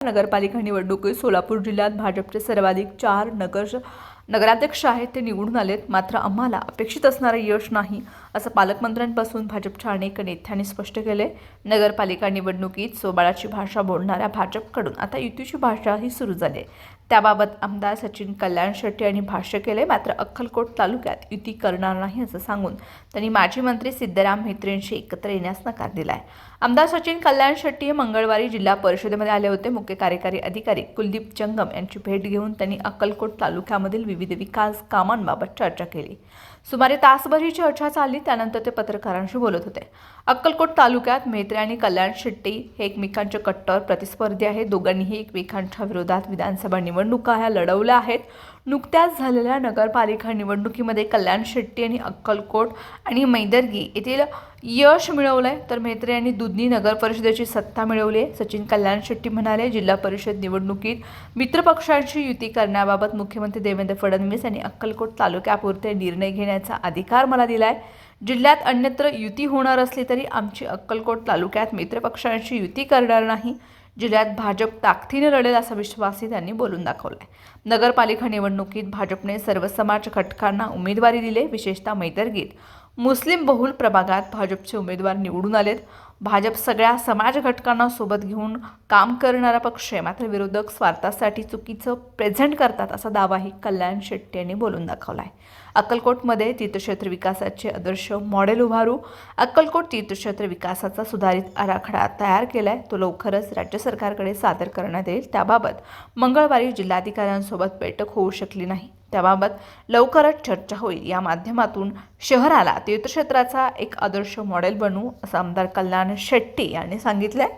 नगरपालिका निवडणुकीत सोलापूर जिल्ह्यात भाजपचे सर्वाधिक 4 नगराध्यक्ष आहेत ते निवडून आलेत. मात्र आम्हाला अपेक्षित असणारं यश नाही असं पालकमंत्र्यांपासून भाजपच्या अनेक नेत्यांनी स्पष्ट केले. नगरपालिका निवडणुकीत सोबाळाची भाषा बोलणाऱ्या भाजपकडून आता युतीची भाषाही सुरू झाली. त्याबाबत आमदार सचिन कल्याण शेट्टी यांनी भाष्य केले. मात्र अक्कलकोट तालुक्यात युती करणार नाही असं सांगून त्यांनी माजी मंत्री सिद्धराम म्हेत्रेंशी एकत्र येण्यास नकार दिलाय. आमदार सचिन कल्याण शेट्टी हे मंगळवारी जिल्हा परिषदेमध्ये आले होते. मुख्य कार्यकारी अधिकारी कुलदीप जंगम यांची भेट घेऊन त्यांनी अक्कलकोट तालुक्यामधील विविध विकास कामांबाबत चर्चा केली. सुमारे तासभर ही चर्चा चालली. त्यानंतर ते पत्रकारांशी बोलत होते. अक्कलकोट तालुक्यात म्हेत्रे आणि कल्याण शेट्टी हे एकमेकांचे कट्टर प्रतिस्पर्धी आहेत. दोघांनीही एकमेकांच्या विरोधात विधानसभा निवडणुका ह्या लढवल्या आहेत. नुकत्याच झालेल्या नगरपालिका निवडणुकीमध्ये कल्याण शेट्टी यांनी अक्कलकोट आणि मैदर्गी येथील यश मिळवलंय, तर म्हेत्रे यांनी दुधनी नगर परिषदेची सत्ता मिळवली आहे. सचिन कल्याण शेट्टी म्हणाले, जिल्हा परिषद निवडणुकीत मित्रपक्षांची युती करण्याबाबत मुख्यमंत्री देवेंद्र फडणवीस यांनी अक्कलकोट तालुक्यापुरते निर्णय घेण्याचा अधिकार मला दिलाय. जिल्ह्यात अन्यत्र युती होणार असली तरी आमची अक्कलकोट तालुक्यात मित्रपक्षांची युती करणार नाही. जिल्ह्यात भाजप ताकदीने लढेल असा विश्वासही त्यांनी बोलून दाखवलाय. नगरपालिका निवडणुकीत भाजपने सर्व समाज घटकांना उमेदवारी दिली. विशेषतः मैदर्गीत मुस्लिम बहुल प्रभागात भाजपचे उमेदवार निवडून आलेत. भाजप सगळ्या समाज घटकांना सोबत घेऊन काम करणारा पक्ष आहे. मात्र विरोधक स्वार्थासाठी चुकीचं प्रेझेंट करतात असा दावाही कल्याण शेट्टी यांनी बोलून दाखवला आहे. अक्कलकोटमध्ये तीर्थक्षेत्र विकासाचे आदर्श मॉडेल उभारू. अक्कलकोट तीर्थक्षेत्र विकासाचा सुधारित आराखडा तयार केलाय. तो लवकरच राज्य सरकारकडे सादर करण्यात येईल. त्याबाबत मंगळवारी जिल्हाधिकाऱ्यांसोबत बैठक होऊ शकली नाही. त्याबाबत लवकरच चर्चा होईल. या माध्यमातून शहराला तीर्थक्षेत्राचा एक आदर्श मॉडेल बनवू असं आमदार कल्याण शेट्टी यांनी सांगितलंय.